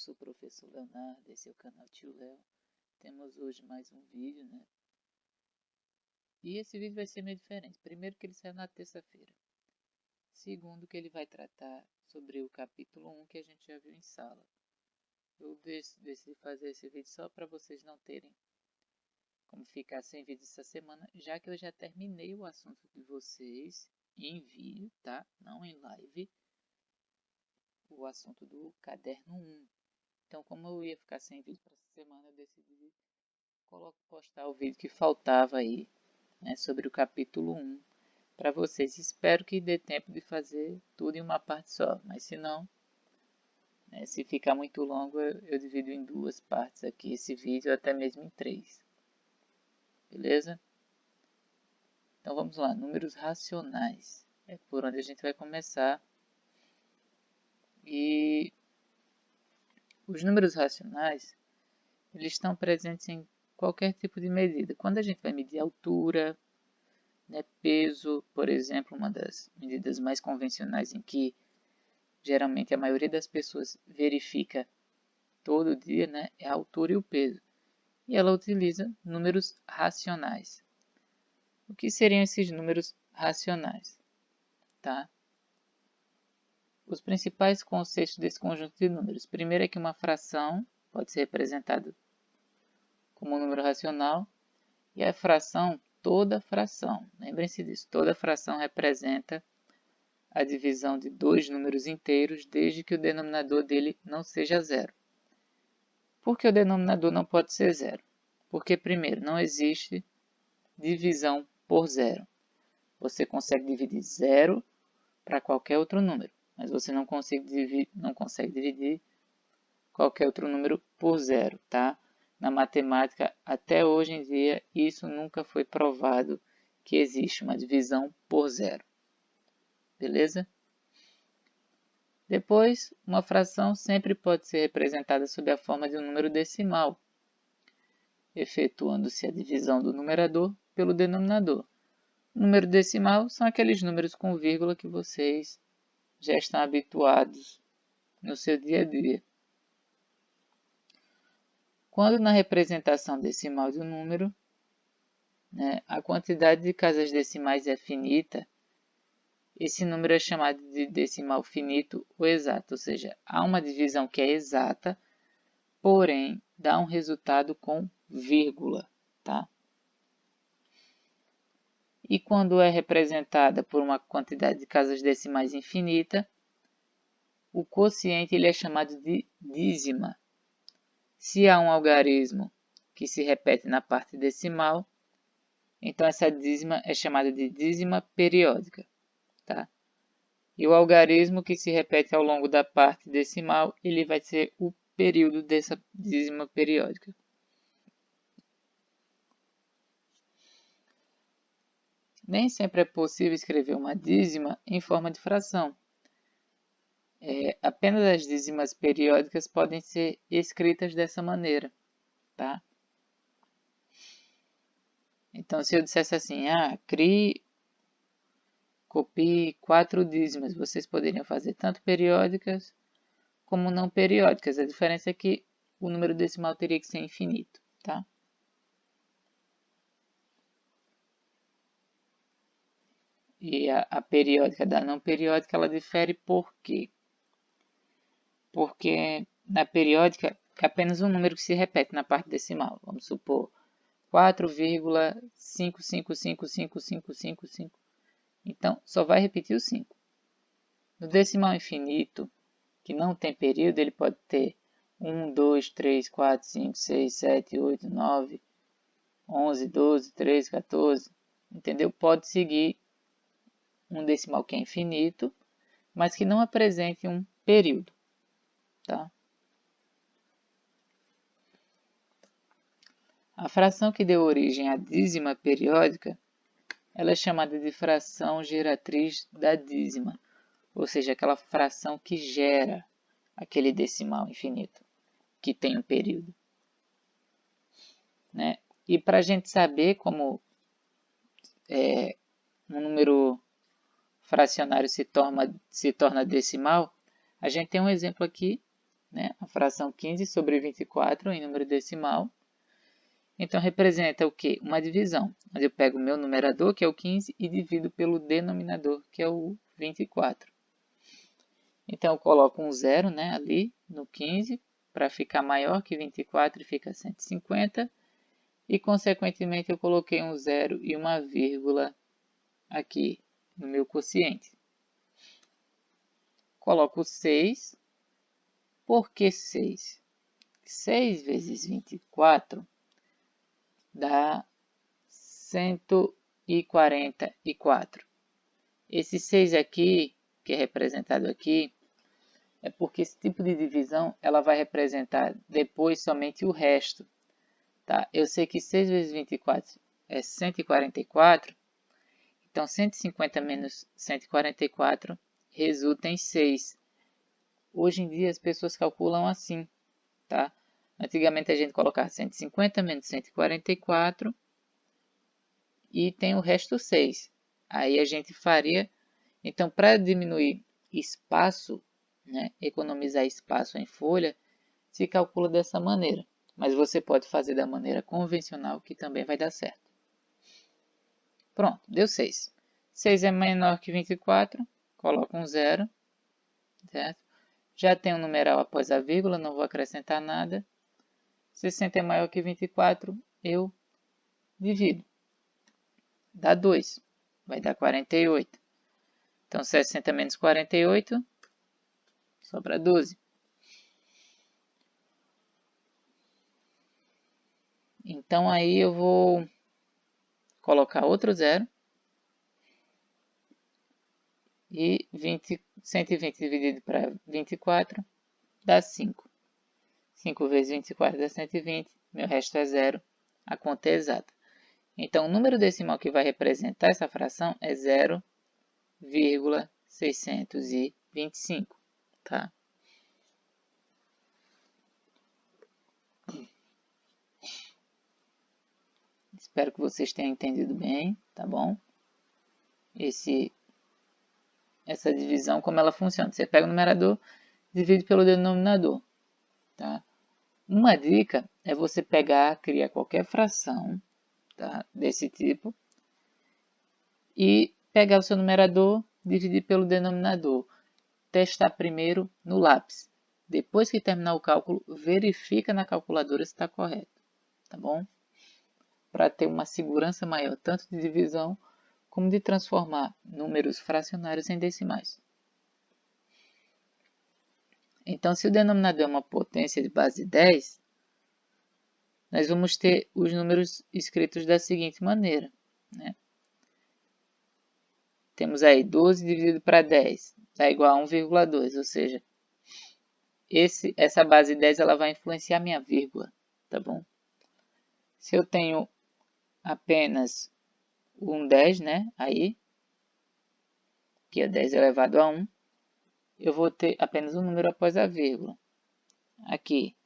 sou o professor Leonardo, esse é o canal Tio Léo. Temos hoje mais um vídeo, né? E esse vídeo vai ser meio diferente. Primeiro que ele saiu na terça-feira. Segundo que ele vai tratar sobre o capítulo 1 que a gente já viu em sala. Eu decidi fazer esse vídeo só para vocês não terem como ficar sem vídeo essa semana, já que eu já terminei o assunto de vocês em vídeo, tá? Não em live. O assunto do caderno 1. Então, como eu ia ficar sem vídeo para essa semana, eu decidi postar o vídeo que faltava aí, né, sobre o capítulo 1 para vocês. Espero que dê tempo de fazer tudo em uma parte só, mas se não, né, se ficar muito longo, eu divido em duas partes aqui esse vídeo, até mesmo em 3. Beleza? Então vamos lá, números racionais. É por onde a gente vai começar. E os números racionais, eles estão presentes em qualquer tipo de medida. Quando a gente vai medir altura, né, peso, por exemplo, uma das medidas mais convencionais em que geralmente a maioria das pessoas verifica todo dia, né, é a altura e o peso. E ela utiliza números racionais. O que seriam esses números racionais? Tá? Os principais conceitos desse conjunto de números. Primeiro é que uma fração pode ser representada como um número racional, e a fração, toda fração, lembrem-se disso, toda fração representa a divisão de dois números inteiros, desde que o denominador dele não seja zero. Por que o denominador não pode ser zero? Porque, primeiro, não existe divisão por zero. Você consegue dividir zero para qualquer outro número, mas você não consegue dividir qualquer outro número por zero, tá? Na matemática, até hoje em dia, isso nunca foi provado que existe uma divisão por zero. Beleza? Depois, uma fração sempre pode ser representada sob a forma de um número decimal, efetuando-se a divisão do numerador pelo denominador. O número decimal são aqueles números com vírgula que vocês já estão habituados no seu dia a dia. Quando na representação decimal de um número, né, a quantidade de casas decimais é finita, esse número é chamado de decimal finito ou exato, ou seja, há uma divisão que é exata, porém dá um resultado com vírgula, tá? E quando é representada por uma quantidade de casas decimais infinita, o quociente ele é chamado de dízima. Se há um algarismo que se repete na parte decimal, então essa dízima é chamada de dízima periódica, tá? E o algarismo que se repete ao longo da parte decimal, ele vai ser o período dessa dízima periódica. Nem sempre é possível escrever uma dízima em forma de fração. Apenas as dízimas periódicas podem ser escritas dessa maneira, tá? Então, se eu dissesse assim, copie 4 dízimas, vocês poderiam fazer tanto periódicas como não periódicas. A diferença é que o número decimal teria que ser infinito, tá? E a periódica da não periódica, ela difere por quê? Porque na periódica é apenas um número que se repete na parte decimal. Vamos supor 4,555555. Então, só vai repetir o 5. No decimal infinito, que não tem período, ele pode ter 1, 2, 3, 4, 5, 6, 7, 8, 9, 11, 12, 13, 14. Entendeu? Pode seguir um decimal que é infinito, mas que não apresente um período. Tá? A fração que deu origem à dízima periódica, ela é chamada de fração geratriz da dízima, ou seja, aquela fração que gera aquele decimal infinito, que tem um período. Né? E para a gente saber como um número fracionário se torna decimal, a gente tem um exemplo aqui, né? A fração 15 sobre 24 em número decimal. Então, representa o quê? Uma divisão, onde eu pego o meu numerador, que é o 15, e divido pelo denominador, que é o 24. Então, eu coloco um zero, né, ali no 15, para ficar maior que 24 e fica 150. E, consequentemente, eu coloquei um zero e uma vírgula aqui no meu quociente. Coloco 6. Por que 6? 6 vezes 24 dá 144. Esse 6 aqui, que é representado aqui, é porque esse tipo de divisão ela vai representar depois somente o resto. Tá? Eu sei que 6 vezes 24 é 144, então 150 menos 144 resulta em 6. Hoje em dia as pessoas calculam assim. Tá? Antigamente a gente colocava 150 menos 144 e tem o resto 6. Aí a gente faria, então para diminuir espaço, né, economizar espaço em folha, se calcula dessa maneira. Mas você pode fazer da maneira convencional que também vai dar certo. Pronto, deu 6. 6 é menor que 24, coloca um zero, certo? Já tem um numeral após a vírgula, não vou acrescentar nada. 60 é maior que 24, eu divido. Dá 2, vai dar 48. Então, 60 menos 48, sobra 12. Então, aí eu vou colocar outro zero. E 120 dividido para 24 dá 5. 5 vezes 24 dá 120, meu resto é zero. A conta é exata. Então, o número decimal que vai representar essa fração é 0,625, tá? Espero que vocês tenham entendido bem, tá bom? Essa divisão, como ela funciona. Você pega o numerador, divide pelo denominador, tá? Uma dica é você pegar, criar qualquer fração, tá, desse tipo, e pegar o seu numerador, dividir pelo denominador. Testar primeiro no lápis. Depois que terminar o cálculo, verifica na calculadora se está correto, tá bom? Para ter uma segurança maior, tanto de divisão, como de transformar números fracionários em decimais. Então, se o denominador é uma potência de base 10, nós vamos ter os números escritos da seguinte maneira, né? Temos aí 12 dividido para 10, dá igual a 1,2, ou seja, essa base 10 ela vai influenciar minha vírgula, tá bom? Se eu tenho apenas um 10, né, aí, que é 10 elevado a 1, eu vou ter apenas um número após a vírgula. Aqui,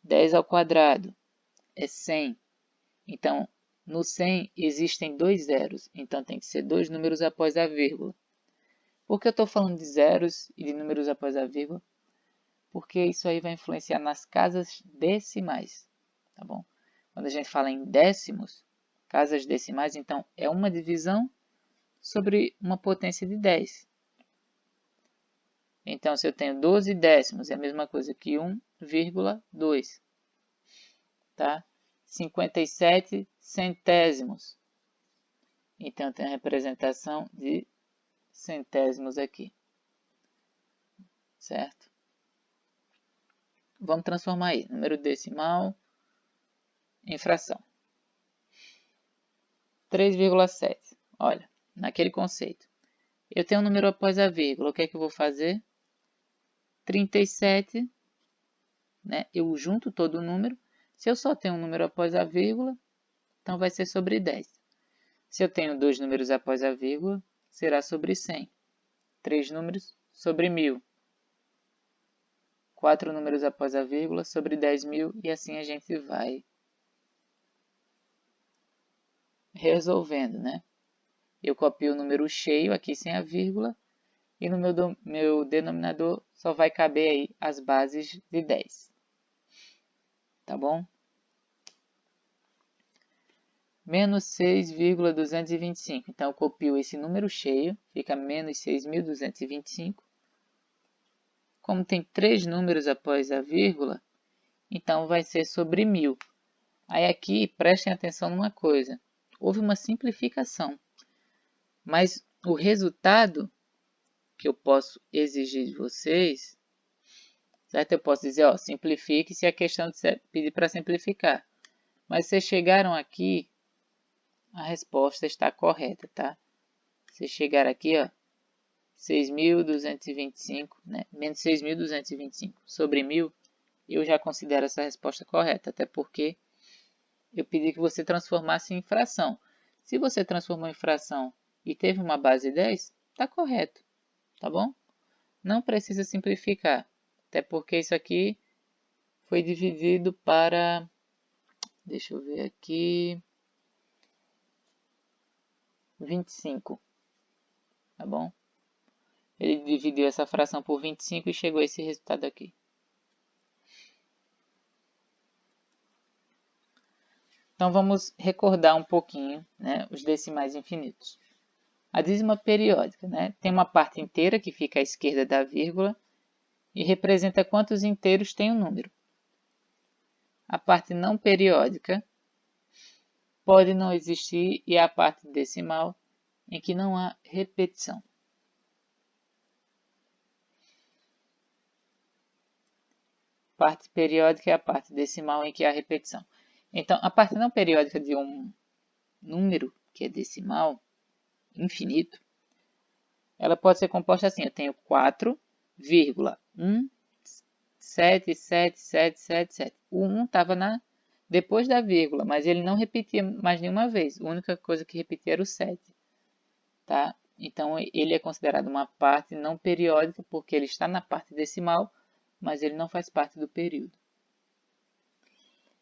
10 ao quadrado é 100, então no 100 existem dois zeros, então tem que ser dois números após a vírgula. Por que eu estou falando de zeros e de números após a vírgula? Porque isso aí vai influenciar nas casas decimais, tá bom? Quando a gente fala em décimos, casas decimais, então é uma divisão sobre uma potência de 10. Então, se eu tenho 12 décimos, é a mesma coisa que 1,2, tá? 57 centésimos. Então, tem a representação de centésimos aqui, certo? Vamos transformar aí, número decimal em fração. 3,7. Olha, naquele conceito. Eu tenho um número após a vírgula. O que é que eu vou fazer? 37, né? Eu junto todo o número. Se eu só tenho um número após a vírgula, então vai ser sobre 10. Se eu tenho dois números após a vírgula, será sobre 100. 3 números sobre 1000. 4 números após a vírgula sobre 10.000 e assim a gente vai resolvendo, né? Eu copio o número cheio aqui sem a vírgula E no meu denominador só vai caber aí as bases de 10. Tá bom? Menos 6,225. Então, eu copio esse número cheio, fica menos 6.225. Como tem 3 números após a vírgula, então vai ser sobre 1.000. Aí aqui, prestem atenção numa coisa. Houve uma simplificação, mas o resultado que eu posso exigir de vocês, certo? Eu posso dizer, ó, simplifique se a questão pedir para simplificar. Mas vocês chegaram aqui, a resposta está correta, tá? Vocês chegaram aqui, ó, 6.225, né? Menos 6.225 sobre 1.000, eu já considero essa resposta correta, até porque eu pedi que você transformasse em fração. Se você transformou em fração e teve uma base 10, está correto, tá bom? Não precisa simplificar, até porque isso aqui foi dividido para, deixa eu ver aqui, 25, tá bom? Ele dividiu essa fração por 25 e chegou a esse resultado aqui. Então vamos recordar um pouquinho, né, os decimais infinitos. A dízima periódica, né, tem uma parte inteira que fica à esquerda da vírgula e representa quantos inteiros tem o número. A parte não periódica pode não existir e é a parte decimal em que não há repetição. Parte periódica é a parte decimal em que há repetição. Então, a parte não periódica de um número, que é decimal, infinito, ela pode ser composta assim, eu tenho 4,1777777. O 1 estava depois da vírgula, mas ele não repetia mais nenhuma vez. A única coisa que repetia era o 7. Tá? Então, ele é considerado uma parte não periódica porque ele está na parte decimal, mas ele não faz parte do período.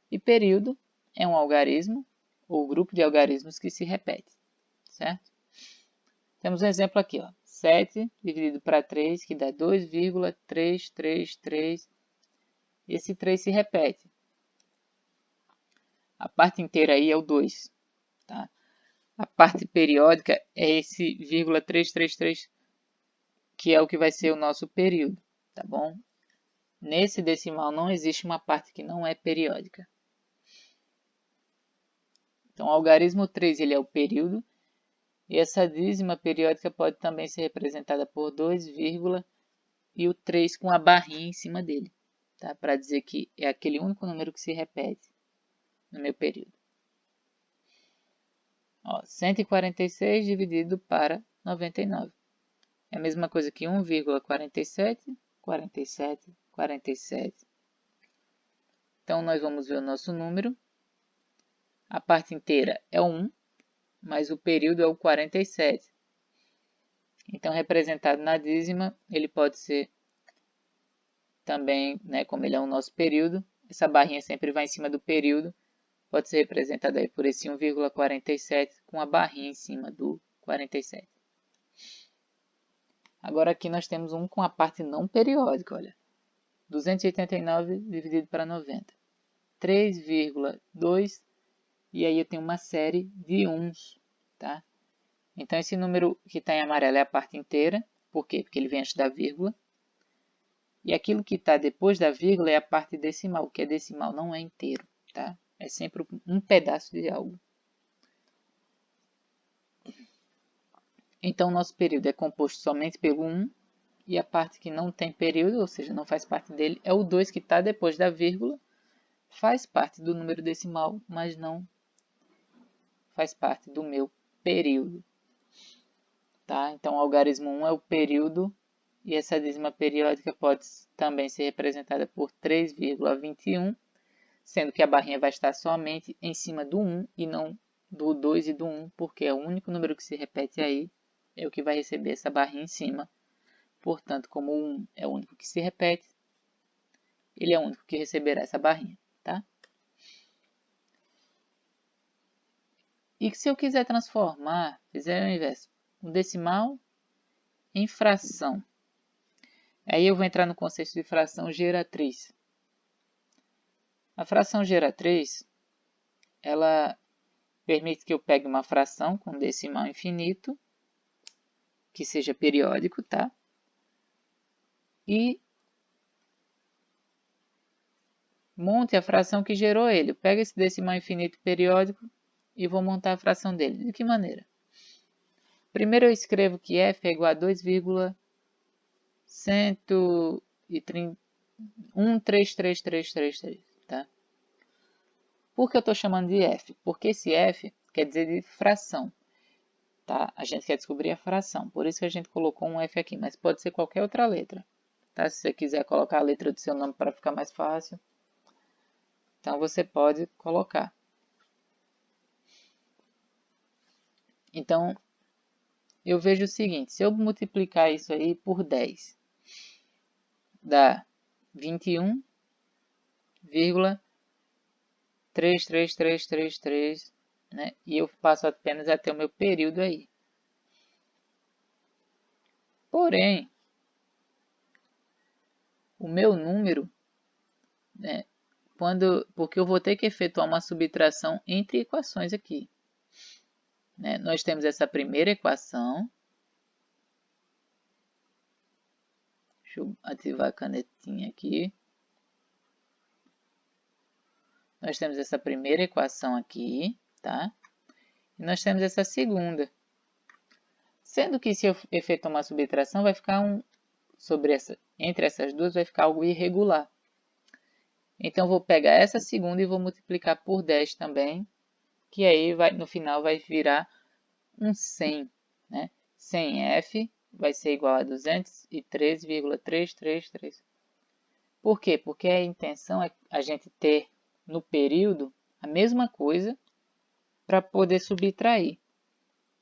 E período é um algarismo ou grupo de algarismos que se repete, certo? Temos um exemplo aqui, ó, 7 dividido para 3, que dá 2,333. Esse 3 se repete. A parte inteira aí é o 2, tá? A parte periódica é esse vírgula 333, que é o que vai ser o nosso período, tá bom? Nesse decimal não existe uma parte que não é periódica. Então, o algarismo 3 ele é o período, e essa dízima periódica pode também ser representada por 2, e o 3 com a barrinha em cima dele, tá? Para dizer que é aquele único número que se repete no meu período. Ó, 146 dividido para 99. É a mesma coisa que 1,47, 47, 47. Então, nós vamos ver o nosso número. A parte inteira é 1, mas o período é o 47. Então, representado na dízima, ele pode ser também, né, como ele é o nosso período, essa barrinha sempre vai em cima do período, pode ser representada aí por esse 1,47 com a barrinha em cima do 47. Agora aqui nós temos um com a parte não periódica, olha. 289 dividido para 90. 3,2 e aí eu tenho uma série de uns, tá? Então esse número que está em amarelo é a parte inteira. Por quê? Porque ele vem antes da vírgula. E aquilo que está depois da vírgula é a parte decimal, que é decimal, não é inteiro, tá? É sempre um pedaço de algo. Então, o nosso período é composto somente pelo 1, e a parte que não tem período, ou seja, não faz parte dele, é o 2 que está depois da vírgula, faz parte do número decimal, mas não faz parte do meu período. Tá? Então, o algarismo 1 é o período, e essa dízima periódica pode também ser representada por 3,21, sendo que a barrinha vai estar somente em cima do 1 e não do 2 e do 1, porque é o único número que se repete aí, é o que vai receber essa barrinha em cima. Portanto, como o 1 é o único que se repete, ele é o único que receberá essa barrinha, tá? E se eu quiser transformar, fizer o inverso, um decimal em fração. Aí eu vou entrar no conceito de fração geratriz. A fração geratriz, ela permite que eu pegue uma fração com decimal infinito, que seja periódico, tá? E monte a fração que gerou ele. Eu pego esse decimal infinito periódico e vou montar a fração dele. De que maneira? Primeiro eu escrevo que f é igual a 2,133333, tá? Por que eu estou chamando de f? Porque esse f quer dizer de fração, tá? A gente quer descobrir a fração, por isso que a gente colocou um f aqui, mas pode ser qualquer outra letra, tá? Se você quiser colocar a letra do seu nome para ficar mais fácil, então você pode colocar. Então, eu vejo o seguinte, se eu multiplicar isso aí por 10, dá 21,33333, né? E eu passo apenas até o meu período aí. Porém, o meu número, né? Porque eu vou ter que efetuar uma subtração entre equações aqui, né? Nós temos essa primeira equação. Deixa eu ativar a canetinha aqui. Nós temos essa primeira equação aqui, tá? E nós temos essa segunda. Sendo que se eu efetuar uma subtração, vai ficar entre essas duas vai ficar algo irregular. Então, eu vou pegar essa segunda e vou multiplicar por 10 também, que aí no final vai virar um 100, né? 100f vai ser igual a 213,333. Por quê? Porque a intenção é a gente ter no período a mesma coisa para poder subtrair,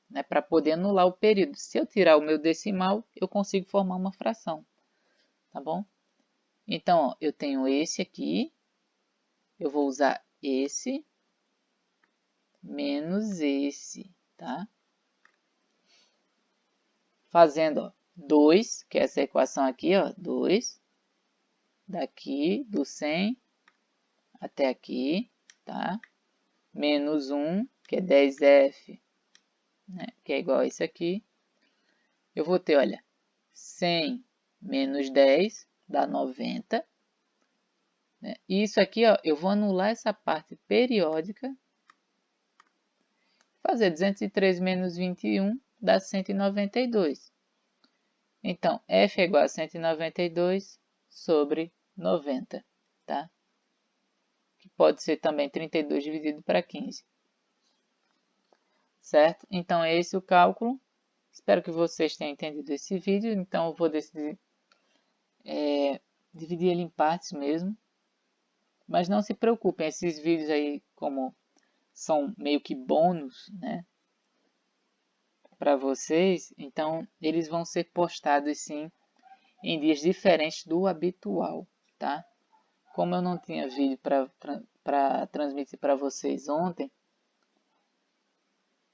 né? Para poder anular o período. Se eu tirar o meu decimal, eu consigo formar uma fração, tá bom? Então, ó, eu tenho esse aqui, eu vou usar esse menos esse, tá? Fazendo, ó, 2, que é essa equação aqui, ó, 2, daqui do 100 até aqui, tá? Menos 1, que é 10f, né? Que é igual a isso aqui. Eu vou ter, olha, 100 menos 10 dá 90. Né? E isso aqui, ó, eu vou anular essa parte periódica. Fazer 203 menos 21 dá 192. Então, f é igual a 192 sobre 90, tá? Que pode ser também 32 dividido para 15. Certo? Então, é esse o cálculo. Espero que vocês tenham entendido esse vídeo. Então, eu vou decidir dividir ele em partes mesmo. Mas não se preocupem, esses vídeos aí, como são meio que bônus, né? Para vocês, então eles vão ser postados sim em dias diferentes do habitual, tá? Como eu não tinha vídeo para transmitir para vocês ontem,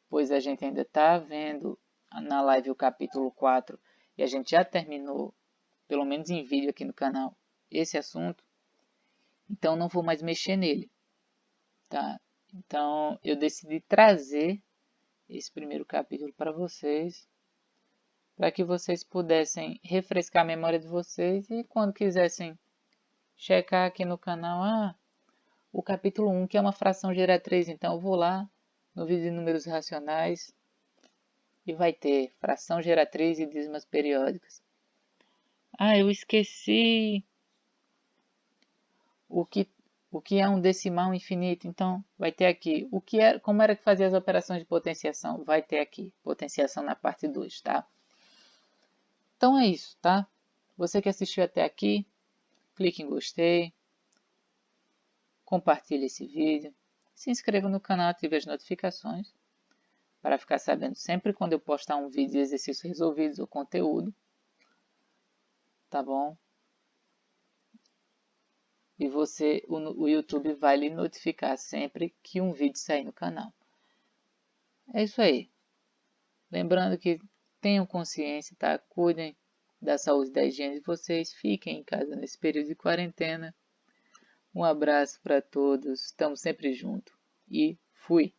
pois a gente ainda está vendo na live o capítulo 4 e a gente já terminou, pelo menos em vídeo aqui no canal, esse assunto, então não vou mais mexer nele, tá? Então eu decidi trazer esse primeiro capítulo para vocês, para que vocês pudessem refrescar a memória de vocês e quando quisessem checar aqui no canal, o capítulo 1, que é uma fração geratriz, então eu vou lá no vídeo de números racionais e vai ter fração geratriz e dízimas periódicas. Eu esqueci o que é um decimal infinito, então vai ter aqui como era que fazia as operações de potenciação, vai ter aqui, potenciação na parte 2, tá? Então é isso, tá? Você que assistiu até aqui, clique em gostei, compartilhe esse vídeo, se inscreva no canal, ative as notificações para ficar sabendo sempre quando eu postar um vídeo de exercícios resolvidos ou conteúdo, tá bom? E o YouTube vai lhe notificar sempre que um vídeo sair no canal. É isso aí. Lembrando que Tenham consciência, tá? Cuidem da saúde e da higiene de vocês. Fiquem em casa nesse período de quarentena. Um abraço para todos. Estamos sempre juntos. E fui!